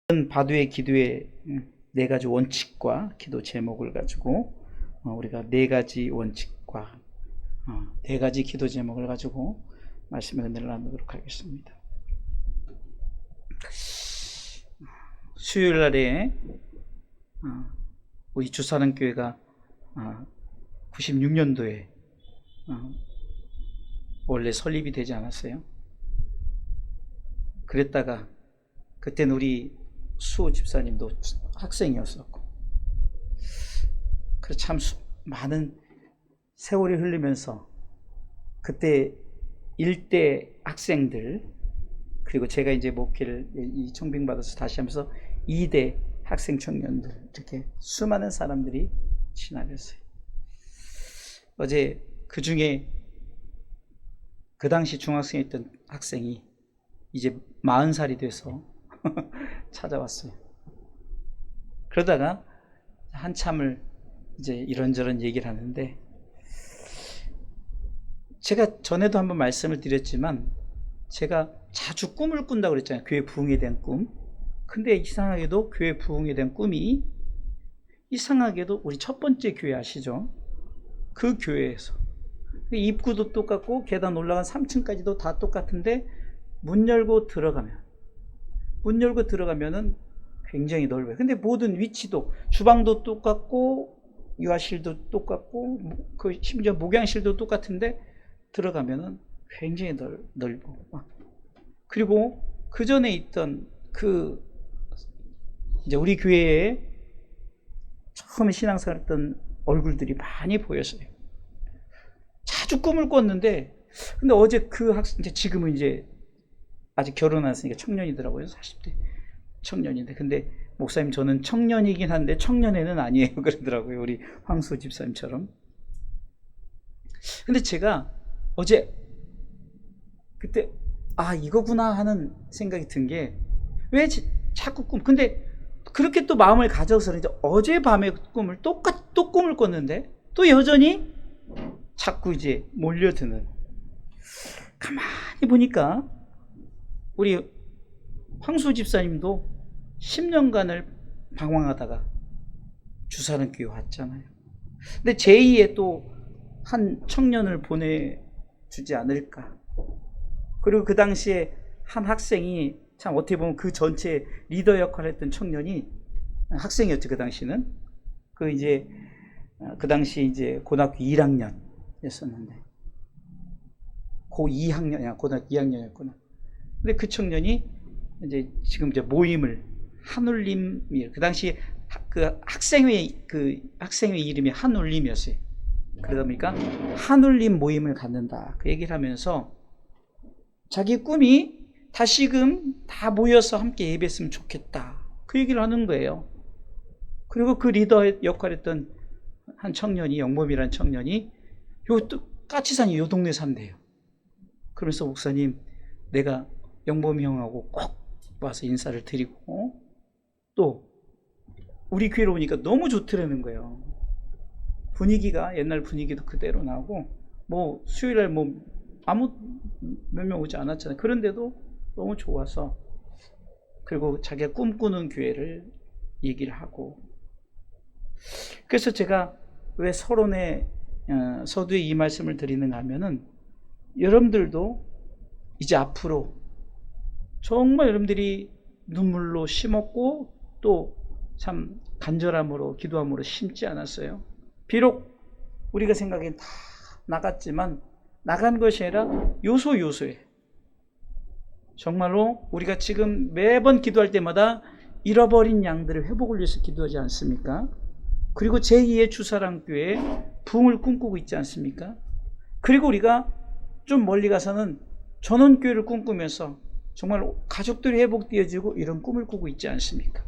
바두의 기도의 네 가지 원칙과 기도 제목을 가지고 우리가 네 가지 원칙과 네 가지 기도 제목을 가지고 말씀의 은혜를 나누도록 하겠습니다. 수요일 날에 우리 주사랑교회가 96년도에 원래 설립이 되지 않았어요. 그랬다가 그때는 우리 수호 집사님도 학생이었었고, 그래서 참 많은 세월이 흐르면서 그때 일대 학생들, 그리고 제가 이제 목회를 이 청빙받아서 다시 하면서 2대 학생 청년들, 이렇게 수많은 사람들이 지나갔어요. 어제 그 중에 그 당시 중학생이었던 학생이 이제 40살이 돼서 찾아왔어요. 그러다가 한참을 이제 이런저런 얘기를 하는데, 제가 전에도 한번 말씀을 드렸지만 제가 자주 꿈을 꾼다고 그랬잖아요. 교회 부흥에 대한 꿈. 근데 이상하게도 교회 부흥에 대한 꿈이, 이상하게도 우리 첫 번째 교회 아시죠? 그 교회에서 입구도 똑같고 계단 올라간 3층까지도 다 똑같은데 문 열고 들어가면은 굉장히 넓어요. 근데 모든 위치도, 주방도 똑같고 유아실도 똑같고 그 심지어 목양실도 똑같은데 들어가면은 굉장히 넓어. 그리고 그 전에 있던 그 이제 우리 교회에 처음에 신앙생활 했던 얼굴들이 많이 보였어요. 자주 꿈을 꿨는데, 근데 어제 그 학생, 지금은 이제 아직 결혼 안 했으니까 청년이더라고요. 40대 청년인데, 근데 목사님 저는 청년이긴 한데 청년회는 아니에요 그러더라고요. 우리 황수 집사님처럼. 근데 제가 어제 그때 이거구나 하는 생각이 든 게, 왜 자꾸 근데 그렇게 또 마음을 가져서 이제 어젯밤에 꿈을 또 꿈을 꿨는데 또 여전히 자꾸 이제 몰려드는. 가만히 보니까 우리 황수 집사님도 10년간을 방황하다가 주사랑교회 왔잖아요. 근데 제2의 또 한 청년을 보내주지 않을까. 그리고 그 당시에 한 학생이, 참 어떻게 보면 그 전체 리더 역할을 했던 청년이 학생이었죠. 그 당시는 그 당시 이제 고등학교 1학년이었었는데 고등학교 2학년이었구나. 근데 그 청년이 이제 지금 이제 모임을, 한울림이, 그 당시 그 학생회 이름이 한울림이었어요. 그러다 보니까 한울림 모임을 갖는다, 그 얘기를 하면서 자기 꿈이 다시금 다 모여서 함께 예배했으면 좋겠다, 그 얘기를 하는 거예요. 그리고 그 리더 역할했던 한 청년이, 영범이라는 청년이 까치산이 요 동네 산대요. 그러면서 목사님, 내가 영범이 형하고 꼭 와서 인사를 드리고, 또 우리 교회로 오니까 너무 좋더라는 거예요. 분위기가 옛날 분위기도 그대로 나고, 뭐 수요일날 뭐 아무 몇 명 오지 않았잖아요. 그런데도 너무 좋아서, 그리고 자기가 꿈꾸는 교회를 얘기를 하고. 그래서 제가 왜 서론에 서두에 이 말씀을 드리는가 하면은, 여러분들도 이제 앞으로 정말 여러분들이 눈물로 심었고 또 참 간절함으로 기도함으로 심지 않았어요? 비록 우리가 생각엔 다 나갔지만 나간 것이 아니라 요소요소에, 정말로 우리가 지금 매번 기도할 때마다 잃어버린 양들을 회복을 위해서 기도하지 않습니까? 그리고 제2의 주사랑교회 부흥을 꿈꾸고 있지 않습니까? 그리고 우리가 좀 멀리 가서는 전원교회를 꿈꾸면서 정말 가족들이 회복되어지고 이런 꿈을 꾸고 있지 않습니까?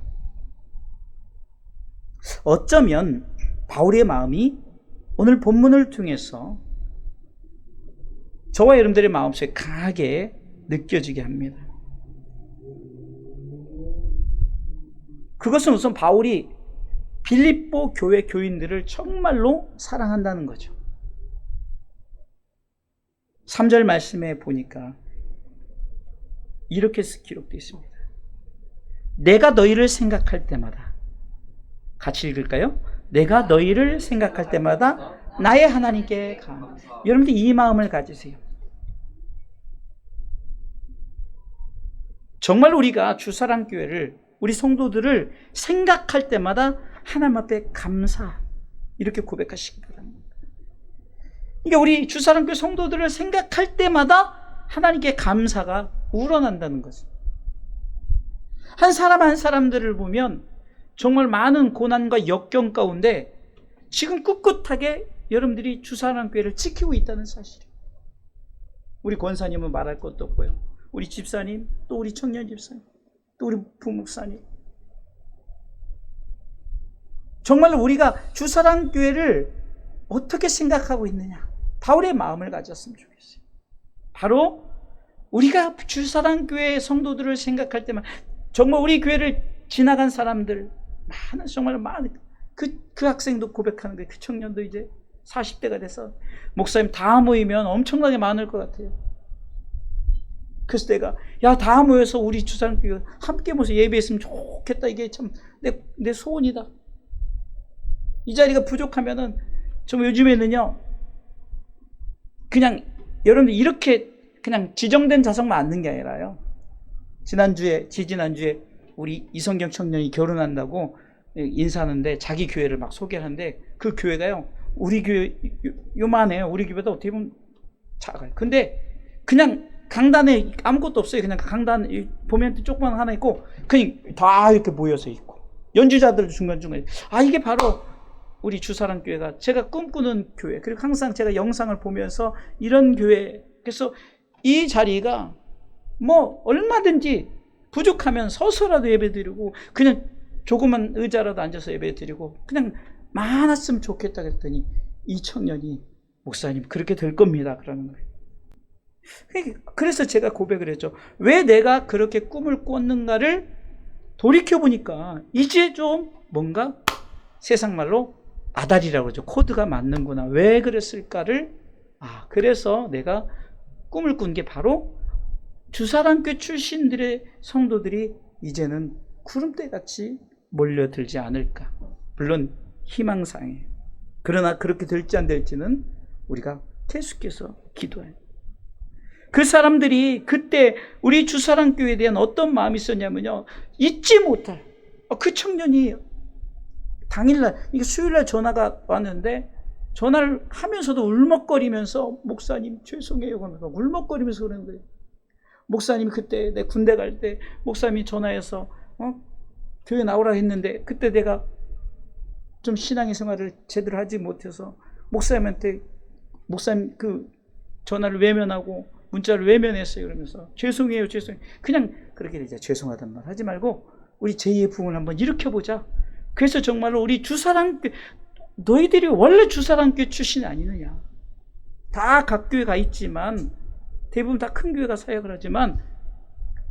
어쩌면 바울의 마음이 오늘 본문을 통해서 저와 여러분들의 마음속에 강하게 느껴지게 합니다. 그것은 우선 바울이 빌립보 교회 교인들을 정말로 사랑한다는 거죠. 3절 말씀에 보니까 이렇게 기록되어 있습니다. 내가 너희를 생각할 때마다, 같이 읽을까요? 내가 너희를 생각할 때마다 나의 하나님께 감사. 여러분들 이 마음을 가지세요. 정말 우리가 주사랑교회를, 우리 성도들을 생각할 때마다 하나님 앞에 감사, 이렇게 고백하시기 바랍니다. 그러니까 우리 주사랑교회 성도들을 생각할 때마다 하나님께 감사가 우러난다는 거죠. 한 사람 한 사람들을 보면 정말 많은 고난과 역경 가운데 지금 꿋꿋하게 여러분들이 주사랑교회를 지키고 있다는 사실이에요. 우리 권사님은 말할 것도 없고요. 우리 집사님, 또 우리 청년 집사님, 또 우리 부목사님. 정말로 우리가 주사랑교회를 어떻게 생각하고 있느냐, 바울의 마음을 가졌으면 좋겠어요. 바로 우리가 주사랑교회 성도들을 생각할 때만, 정말 우리 교회를 지나간 사람들 많은, 정말 많은, 그 학생도 고백하는 거예요. 그 청년도 이제 40대가 돼서 목사님 다 모이면 엄청나게 많을 것 같아요. 그래서 내가 다 모여서 우리 주사랑교회 함께 모여서 예배했으면 좋겠다. 이게 참 내 소원이다. 이 자리가 부족하면은 좀 요즘에는요, 그냥 여러분들 이렇게 그냥 지정된 좌석만 앉는 게 아니라요. 지지난주에 우리 이성경 청년이 결혼한다고 인사하는데 자기 교회를 막 소개하는데, 그 교회가요, 우리 교회 요만해요. 우리 교회보다 어떻게 보면 작아요. 근데 그냥 강단에 아무것도 없어요. 그냥 강단 보면 조그만 하나 있고 그냥 다 이렇게 모여서 있고, 연주자들도 중간중간에. 이게 바로 우리 주사랑교회가 제가 꿈꾸는 교회. 그리고 항상 제가 영상을 보면서 이런 교회. 그래서 이 자리가 뭐 얼마든지 부족하면 서서라도 예배드리고, 그냥 조그만 의자라도 앉아서 예배드리고, 그냥 많았으면 좋겠다 그랬더니 이 청년이 목사님 그렇게 될 겁니다 그러는 거예요. 그래서 제가 고백을 했죠. 왜 내가 그렇게 꿈을 꿨는가를 돌이켜보니까 이제 좀 뭔가 세상 말로 아다리라고 그러죠. 코드가 맞는구나. 왜 그랬을까를, 그래서 내가 꿈을 꾼 게 바로 주사랑교회 출신들의 성도들이 이제는 구름대같이 몰려들지 않을까. 물론 희망사항이에요. 그러나 그렇게 될지 안 될지는 우리가 계속해서 기도해요. 그 사람들이 그때 우리 주사랑교회에 대한 어떤 마음이 있었냐면요, 잊지 못할, 그 청년이 당일날, 이게 수요일날 전화가 왔는데, 전화를 하면서도 울먹거리면서 목사님 죄송해요 하면서 울먹거리면서 그러는 거예요. 목사님이 그때 내 군대 갈 때 목사님이 전화해서 교회 나오라 했는데, 그때 내가 좀 신앙의 생활을 제대로 하지 못해서 목사님한테, 목사님 그 전화를 외면하고 문자를 외면했어요. 그러면서 죄송해요. 그냥 그렇게 이제 죄송하단 말 하지 말고 우리 제2의 부흥을 한번 일으켜보자. 그래서 정말로 우리 주사랑교회, 너희들이 원래 주사랑교회 출신이 아니느냐. 다 각 교회 가 있지만 대부분 다 큰 교회가 사역을 하지만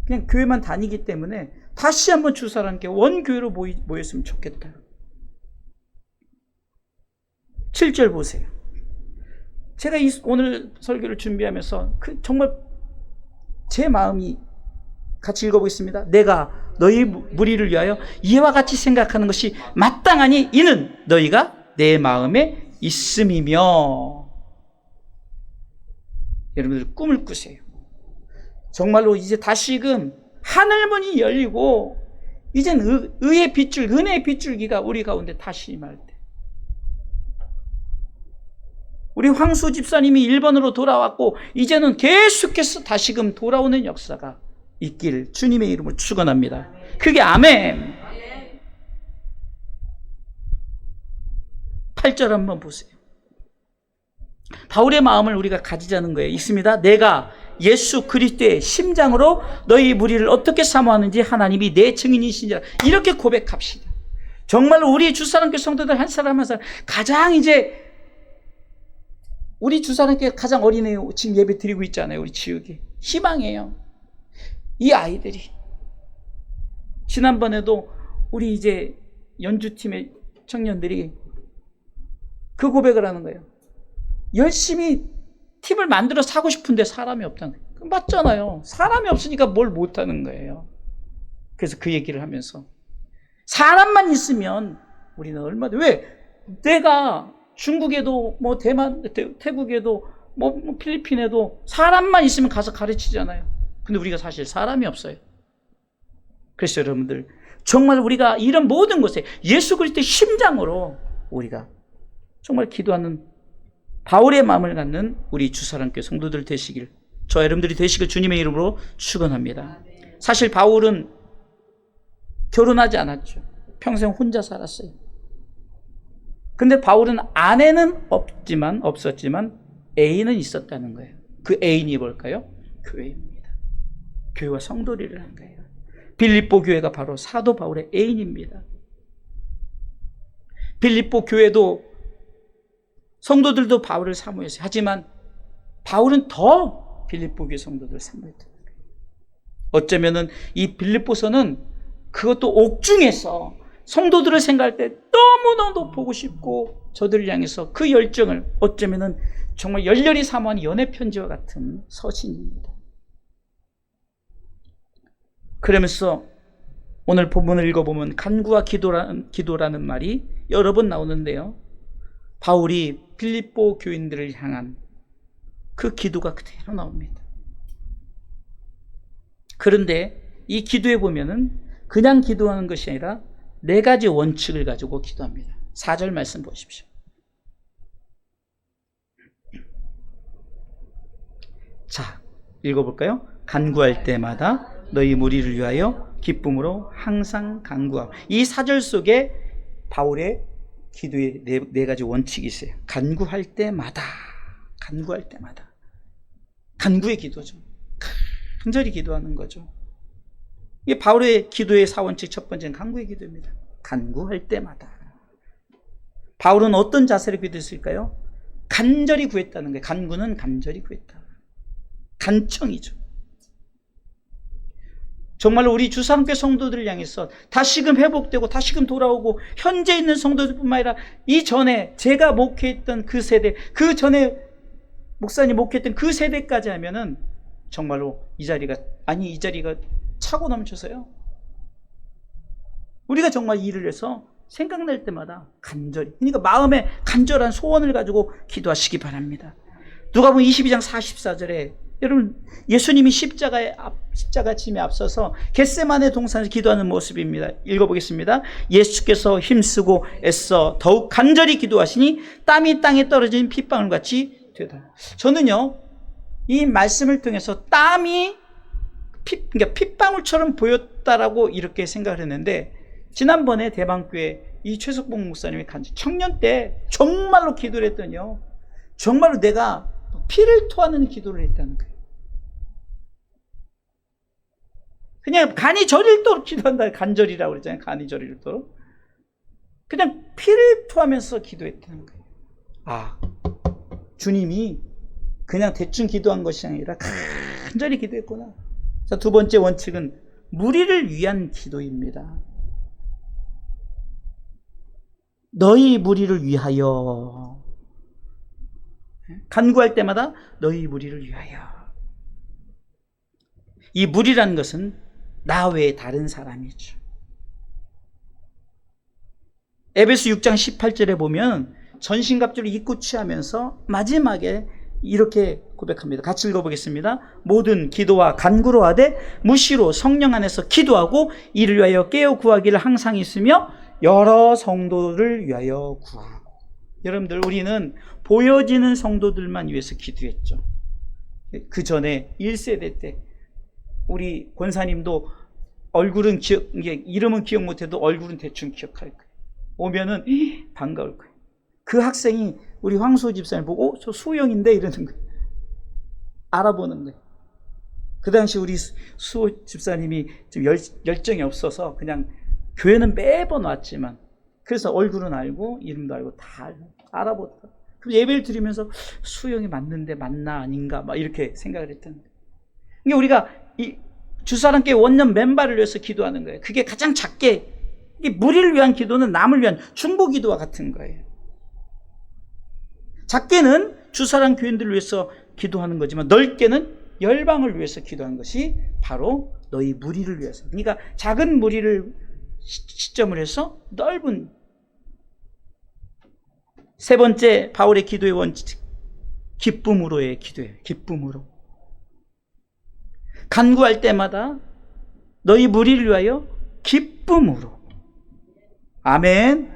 그냥 교회만 다니기 때문에 다시 한번 주사랑교회 원교회로 모였으면 좋겠다. 7절 보세요. 제가 오늘 설교를 준비하면서 정말 제 마음이, 같이 읽어보겠습니다. 내가 너희 무리를 위하여 이와 같이 생각하는 것이 마땅하니 이는 너희가 내 마음에 있음이며. 여러분들 꿈을 꾸세요. 정말로 이제 다시금 하늘문이 열리고 이젠 의의 빗줄, 은혜의 빗줄기가 우리 가운데 다시 임할 때, 우리 황수 집사님이 일본으로 돌아왔고 이제는 계속해서 다시금 돌아오는 역사가 있기를 주님의 이름으로 축원합니다. 그게 아멘. 8절 한번 보세요. 바울의 마음을 우리가 가지자는 거예요. 있습니다. 내가 예수 그리스도의 심장으로 너희 무리를 어떻게 사모하는지 하나님이 내 증인이시니라. 이렇게 고백합시다. 정말로 우리 주사랑교회 성도들 한 사람 한 사람, 가장 이제 우리 주사랑교회 가장 어린애요. 지금 예배 드리고 있잖아요. 우리 지우기 희망이에요. 이 아이들이 지난번에도 우리 이제 연주팀의 청년들이 그 고백을 하는 거예요. 열심히 팀을 만들어 사고 싶은데 사람이 없다는 거예요. 맞잖아요. 사람이 없으니까 뭘 못하는 거예요. 그래서 그 얘기를 하면서 사람만 있으면 우리는 얼마나, 왜 내가 중국에도 뭐 대만, 태국에도 뭐 필리핀에도 사람만 있으면 가서 가르치잖아요. 근데 우리가 사실 사람이 없어요. 그래서 여러분들 정말 우리가 이런 모든 곳에 예수 그리스도의 심장으로 우리가 정말 기도하는 바울의 마음을 갖는 우리 주사랑교회 성도들 되시길, 저와 여러분들이 되시길 주님의 이름으로 축원합니다. 사실 바울은 결혼하지 않았죠. 평생 혼자 살았어요. 근데 바울은 아내는 없었지만 애인은 있었다는 거예요. 그 애인이 뭘까요? 교회입니다. 교회와 성도리를 한 거예요. 빌립보 교회가 바로 사도 바울의 애인입니다. 빌립보 교회도 성도들도 바울을 사모했어요. 하지만 바울은 더 빌립보 교회 성도들을 사모했던 거예요. 어쩌면은 이 빌립보서는 그것도 옥중에서 성도들을 생각할 때 너무너무 보고 싶고 저들을 향해서 그 열정을 어쩌면은 정말 열렬히 사모하는 연애 편지와 같은 서신입니다. 그러면서 오늘 본문을 읽어보면 간구와 기도라는 말이 여러 번 나오는데요. 바울이 빌립보 교인들을 향한 그 기도가 그대로 나옵니다. 그런데 이 기도에 보면은 그냥 기도하는 것이 아니라 4가지 원칙을 가지고 기도합니다. 4절 말씀 보십시오. 자, 읽어볼까요? 간구할 때마다 너희 무리를 위하여 기쁨으로 항상 간구하고. 이 4절 속에 바울의 기도의 4가지 원칙이 있어요. 간구할 때마다, 간구할 때마다. 간구의 기도죠. 간절히 기도하는 거죠. 이게 바울의 기도의 4원칙 첫 번째는 간구의 기도입니다. 간구할 때마다. 바울은 어떤 자세로 기도했을까요? 간절히 구했다는 거예요. 간구는 간절히 구했다. 간청이죠. 정말로 우리 주상교회 성도들을 향해서 다시금 회복되고 다시금 돌아오고 현재 있는 성도들뿐만 아니라 이전에 제가 목회했던 그 세대, 그 전에 목사님 목회했던 그 세대까지 하면은 정말로 이 자리가 차고 넘쳐서요. 우리가 정말 일을 해서 생각날 때마다 간절히, 그러니까 마음에 간절한 소원을 가지고 기도하시기 바랍니다. 누가복음 22장 44절에 여러분 예수님이 십자가 짐에 앞서서 겟세마네 동산에서 기도하는 모습입니다. 읽어보겠습니다. 예수께서 힘쓰고 애써 더욱 간절히 기도하시니 땀이 땅에 떨어진 핏방울같이 되다. 저는요 이 말씀을 통해서 땀이 그러니까 핏방울처럼 보였다라고 이렇게 생각을 했는데, 지난번에 대방교회 이 최석봉 목사님이 청년 때 정말로 기도를 했더니요, 정말로 내가 피를 토하는 기도를 했다는 거예요. 그냥 간이 저릴도록 기도한다. 간절이라고 그랬잖아요. 간이 저릴도록. 그냥 피를 토하면서 기도했다는 거예요. 아, 주님이 그냥 대충 기도한 것이 아니라 간절히 기도했구나. 자, 2번째 원칙은 무리를 위한 기도입니다. 너희 무리를 위하여. 간구할 때마다 너희 무리를 위하여. 이 무리라는 것은 나 외에 다른 사람이죠. 에베소 6장 18절에 보면 전신갑주를 입고 취하면서 마지막에 이렇게 고백합니다. 같이 읽어보겠습니다. 모든 기도와 간구로 하되 무시로 성령 안에서 기도하고 이를 위하여 깨어 구하기를 항상 있으며 여러 성도를 위하여 구하고. 여러분들 우리는 보여지는 성도들만 위해서 기도했죠. 그 전에 1세대 때 우리 권사님도 얼굴은 이름은 기억 못해도 얼굴은 대충 기억할 거예요. 오면은 반가울 거예요. 그 학생이 우리 황소 집사님 보고 저 수영인데 이러는 거예요. 알아보는 거예요. 그 당시 우리 수호 집사님이 좀 열정이 없어서 그냥 교회는 매번 왔지만 그래서 얼굴은 알고 이름도 알고 다 알아보더라고요. 그럼 예배를 드리면서 수영이 맞는데 맞나 아닌가 막 이렇게 생각을 했던 거예요. 그러니까 우리가 이 주사랑교회 원년 멤버를 위해서 기도하는 거예요. 그게 가장 작게, 이게 무리를 위한 기도는 남을 위한 중보 기도와 같은 거예요. 작게는 주사랑 교인들을 위해서 기도하는 거지만 넓게는 열방을 위해서 기도하는 것이 바로 너희 무리를 위해서. 그러니까 작은 무리를 시점을 해서 넓은. 세 번째 바울의 기도의 원칙, 기쁨으로의 기도예요. 기쁨으로. 간구할 때마다 너희 무리를 위하여 기쁨으로. 아멘.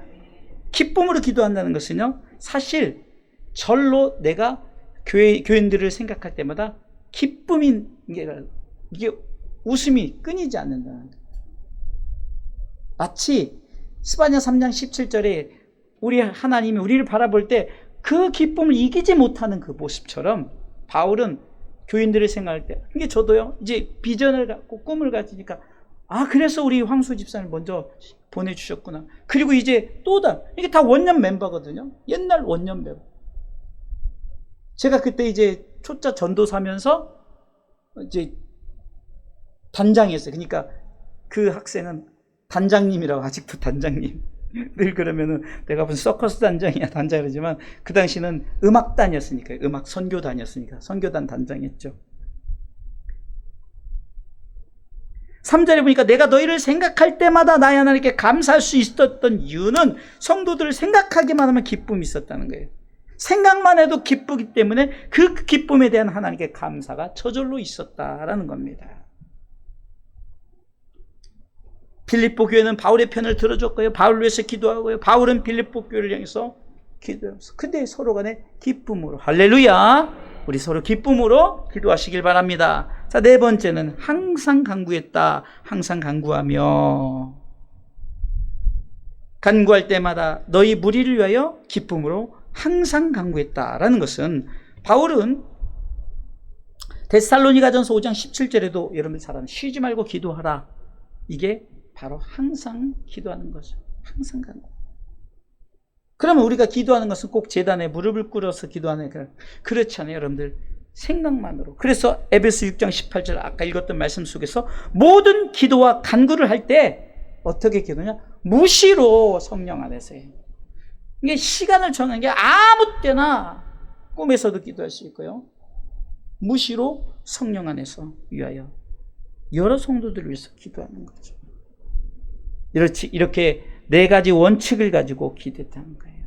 기쁨으로 기도한다는 것은요, 사실 절로 내가 교인들을 생각할 때마다 기쁨이, 이게 웃음이 끊이지 않는다는 거예요. 마치 스바냐 3장 17절에 우리 하나님이 우리를 바라볼 때 그 기쁨을 이기지 못하는 그 모습처럼 바울은 교인들을 생각할 때, 이게 저도요, 이제 비전을 갖고 꿈을 가지니까, 아, 그래서 우리 황수 집사를 먼저 보내주셨구나. 그리고 이제 이게 다 원년 멤버거든요. 옛날 원년 멤버. 제가 그때 이제 초짜 전도사면서 이제 단장이었어요. 그러니까 그 학생은 단장님이라고, 아직도 단장님. 늘 그러면은 내가 무슨 서커스 단장이야, 단장이지만 그 당시는 음악단이었으니까, 음악 선교단이었으니까 선교단 단장이었죠. 3절에 보니까 내가 너희를 생각할 때마다 나의 하나님께 감사할 수 있었던 이유는 성도들을 생각하기만 하면 기쁨이 있었다는 거예요. 생각만 해도 기쁘기 때문에 그 기쁨에 대한 하나님께 감사가 저절로 있었다라는 겁니다. 빌립보 교회는 바울의 편을 들어줬고요, 바울을 위해서 기도하고요, 바울은 빌립보 교회를 향해서 기도하면서, 근데 서로 간에 기쁨으로, 할렐루야, 우리 서로 기쁨으로 기도하시길 바랍니다. 자, 네 번째는 항상 간구했다. 항상 간구하며. 간구할 때마다 너희 무리를 위하여 기쁨으로 항상 간구했다라는 것은, 바울은 데살로니가전서 5장 17절에도 여러분들 잘 아는 쉬지 말고 기도하라, 이게 바로 항상 기도하는 거죠. 항상 간구. 그러면 우리가 기도하는 것은 꼭 제단에 무릎을 꿇어서 기도하는 거 그렇지 않아요, 여러분들. 생각만으로. 그래서 에베소 6장 18절 아까 읽었던 말씀 속에서 모든 기도와 간구를 할 때 어떻게 기도냐? 무시로 성령 안에서 해요. 이게 시간을 정하는 게 아무 때나 꿈에서도 기도할 수 있고요, 무시로 성령 안에서 위하여 여러 성도들을 위해서 기도하는 거죠. 이렇게 네 가지 원칙을 가지고 기도했다는 거예요.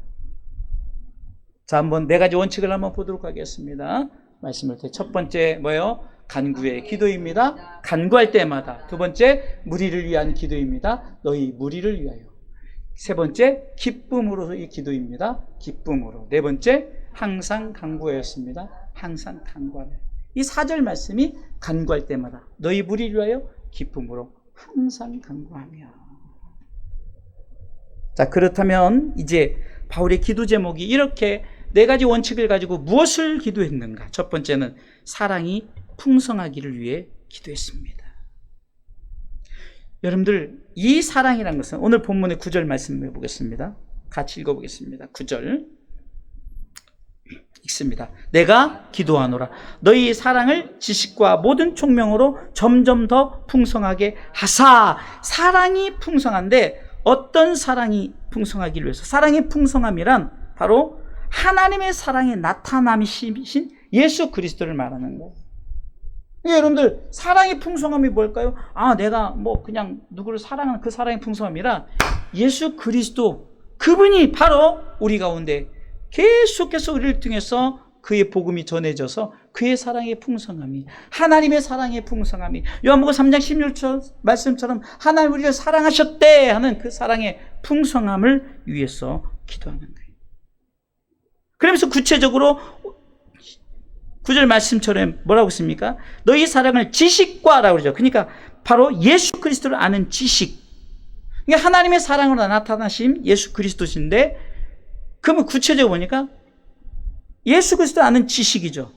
자, 한번 네 가지 원칙을 한번 보도록 하겠습니다. 말씀을 때 첫 번째 뭐예요? 간구의 기도입니다. 간구할 때마다. 두 번째, 무리를 위한 기도입니다. 너희 무리를 위하여. 세 번째, 기쁨으로의 기도입니다. 기쁨으로. 네 번째, 항상 간구하였습니다. 항상 간구하며. 이 4절 말씀이 간구할 때마다 너희 무리를 위하여 기쁨으로 항상 간구하며. 자, 그렇다면 이제 바울의 기도 제목이 이렇게 네 가지 원칙을 가지고 무엇을 기도했는가? 첫 번째는 사랑이 풍성하기를 위해 기도했습니다. 여러분들, 이 사랑이라는 것은 오늘 본문의 9절 말씀을 보겠습니다. 같이 읽어보겠습니다. 9절 읽습니다. 내가 기도하노라 너희 사랑을 지식과 모든 총명으로 점점 더 풍성하게 하사. 사랑이 풍성한데 어떤 사랑이 풍성하기를 위해서? 사랑의 풍성함이란 바로 하나님의 사랑의 나타남이신 예수 그리스도를 말하는 거예요. 그러니까 여러분들, 사랑의 풍성함이 뭘까요? 아, 내가 뭐 그냥 누구를 사랑하는 그 사랑의 풍성함이라 예수 그리스도, 그분이 바로 우리 가운데 계속해서 우리를 통해서 그의 복음이 전해져서 그의 사랑의 풍성함이, 하나님의 사랑의 풍성함이, 요한복음 3장 16절 말씀처럼 하나님 우리를 사랑하셨대 하는 그 사랑의 풍성함을 위해서 기도하는 거예요. 그러면서 구체적으로 9절 말씀처럼 뭐라고 했습니까? 너희 사랑을 지식과라고 그러죠. 그러니까 바로 예수 그리스도를 아는 지식. 그러니까 하나님의 사랑으로 나타나신 예수 그리스도신데, 그러면 구체적으로 보니까 예수 그리스도 아는 지식이죠.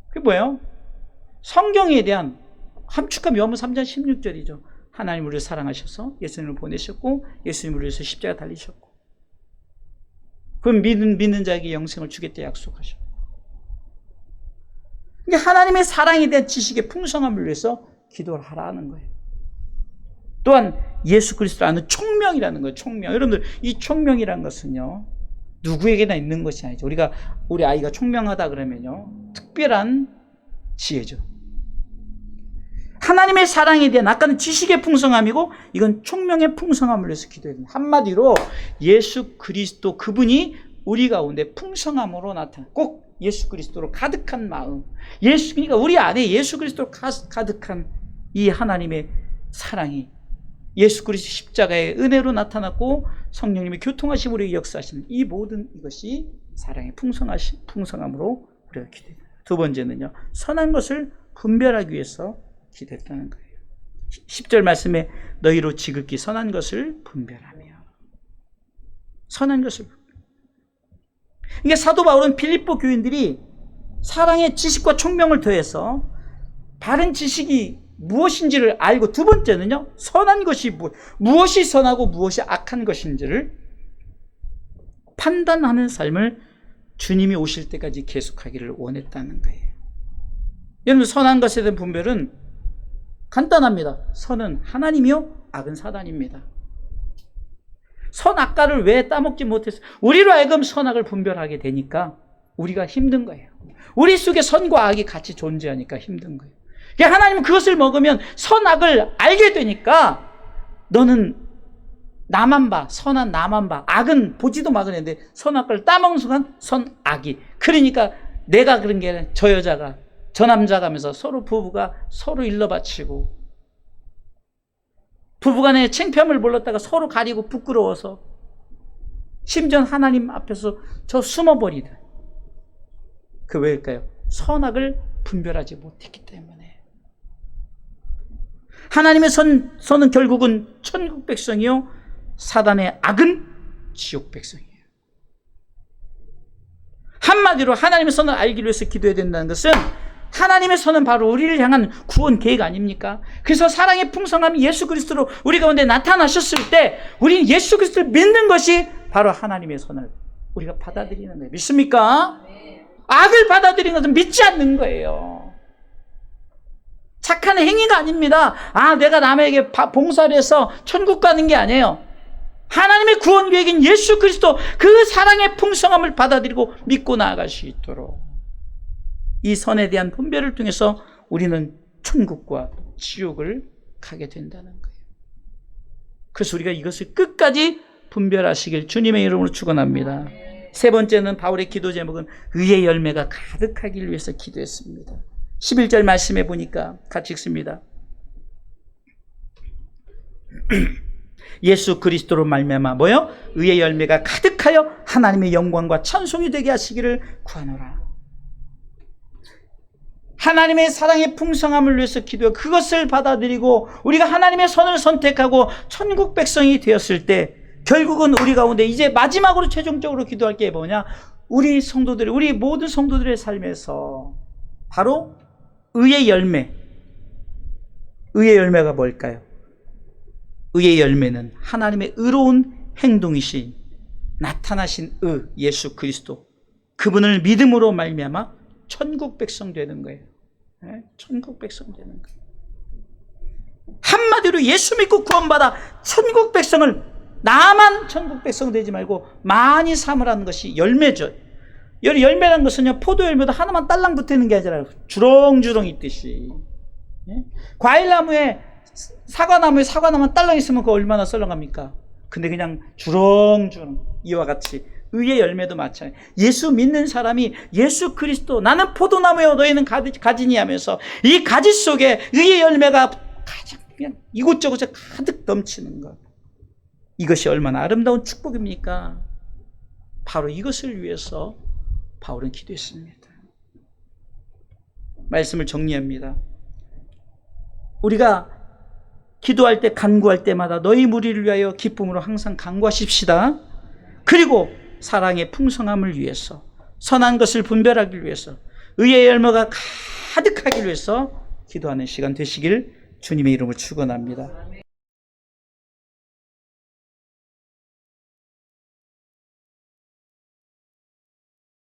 그게 뭐예요? 성경에 대한 함축한 요한복음 3장 16절이죠. 하나님 우리를 사랑하셔서 예수님을 보내셨고 예수님을 위해서 십자가 달리셨고 그 믿는 자에게 영생을 주겠다 약속하셨고. 그러니까 하나님의 사랑에 대한 지식의 풍성함을 위해서 기도를 하라는 거예요. 또한 예수 그리스도를 아는 총명이라는 거예요. 총명. 여러분들, 이 총명이라는 것은요, 누구에게나 있는 것이 아니죠. 우리 아이가 총명하다 그러면요, 특별한 지혜죠. 하나님의 사랑에 대한, 아까는 지식의 풍성함이고 이건 총명의 풍성함을 위해서 기도해야 됩니다. 한마디로 예수 그리스도 그분이 우리 가운데 풍성함으로 나타나, 꼭 예수 그리스도로 가득한 마음, 그러니까 우리 안에 예수 그리스도로 가득한 이 하나님의 사랑이 예수 그리스도 십자가의 은혜로 나타났고 성령님의 교통하심으로 역사하시는 이 모든 이것이 사랑의 풍성함으로 우리가 기도해요. 두 번째는요, 선한 것을 분별하기 위해서 기도했다는 거예요. 10절 말씀에 너희로 지극히 선한 것을 분별하며, 선한 것을. 그러니까 사도 바울은 필립보 교인들이 사랑의 지식과 총명을 더해서 바른 지식이 무엇인지를 알고, 두 번째는요, 선한 것이 무엇이 선하고 무엇이 악한 것인지를 판단하는 삶을 주님이 오실 때까지 계속하기를 원했다는 거예요. 여러분, 선한 것에 대한 분별은 간단합니다. 선은 하나님이요, 악은 사단입니다. 선악과를 왜 따먹지 못했어요? 우리로 하여금 선악을 분별하게 되니까 우리가 힘든 거예요. 우리 속에 선과 악이 같이 존재하니까 힘든 거예요. 하나님은 그것을 먹으면 선악을 알게 되니까 너는 나만 봐, 선한 나만 봐, 악은 보지도 마그랬는데 선악과를 따먹는 순간 선악이, 그러니까 내가 그런 게 아니라 저 여자가 저 남자가 하면서 서로 부부가 서로 일러바치고, 부부간에 창피함을 몰랐다가 서로 가리고 부끄러워서 심지어 하나님 앞에서 저 숨어버리다. 그 왜일까요? 선악을 분별하지 못했기 때문에. 하나님의 선은 결국은 천국 백성이요, 사단의 악은 지옥 백성이에요. 한마디로 하나님의 선을 알기 위해서 기도해야 된다는 것은, 하나님의 선은 바로 우리를 향한 구원 계획 아닙니까? 그래서 사랑의 풍성함이 예수 그리스도로 우리 가운데 나타나셨을 때 우리는 예수 그리스도를 믿는 것이 바로 하나님의 선을 우리가 받아들이는 거예요. 믿습니까? 악을 받아들이는 것은 믿지 않는 거예요. 착한 행위가 아닙니다. 내가 남에게 봉사를 해서 천국 가는 게 아니에요. 하나님의 구원 계획인 예수 그리스도 그 사랑의 풍성함을 받아들이고 믿고 나아갈 수 있도록 이 선에 대한 분별을 통해서 우리는 천국과 지옥을 가게 된다는 거예요. 그래서 우리가 이것을 끝까지 분별하시길 주님의 이름으로 축원합니다. 세 번째는 바울의 기도 제목은 의의 열매가 가득하길 위해서 기도했습니다. 11절 말씀해 보니까 같이 읽습니다. 예수 그리스도로 말미암아 뭐요? 의의 열매가 가득하여 하나님의 영광과 찬송이 되게 하시기를 구하노라. 하나님의 사랑의 풍성함을 위해서 기도해 그것을 받아들이고 우리가 하나님의 선을 선택하고 천국 백성이 되었을 때 결국은 우리 가운데 이제 마지막으로 최종적으로 기도할 게 뭐냐? 우리 성도들, 우리 모든 성도들의 삶에서 바로 의의 열매. 의의 열매가 뭘까요? 의의 열매는 하나님의 의로운 행동이신 나타나신 예수 그리스도, 그분을 믿음으로 말미암아 천국 백성 되는 거예요. 네? 천국 백성 되는 거예요. 한마디로 예수 믿고 구원받아 천국 백성을, 나만 천국 백성 되지 말고 많이 삼으라는 것이 열매죠. 열매라는 것은요, 포도 열매도 하나만 딸랑 붙어 있는 게 아니라 주렁주렁 있듯이. 네? 과일나무에 사과나무만 딸랑 있으면 그거 얼마나 썰렁합니까? 근데 그냥 주렁주렁 이와 같이 의의 열매도 마찬가지예요. 예수 믿는 사람이 예수 그리스도, 나는 포도나무여 너희는 가지니 하면서 이 가지 속에 의의 열매가 가장 그냥 이곳저곳에 가득 넘치는 것, 이것이 얼마나 아름다운 축복입니까? 바로 이것을 위해서 바울은 기도했습니다. 말씀을 정리합니다. 우리가 기도할 때, 간구할 때마다 너희 무리를 위하여 기쁨으로 항상 간구하십시다. 그리고 사랑의 풍성함을 위해서, 선한 것을 분별하기 위해서, 의의 열매가 가득하기 위해서 기도하는 시간 되시길 주님의 이름으로 축원합니다.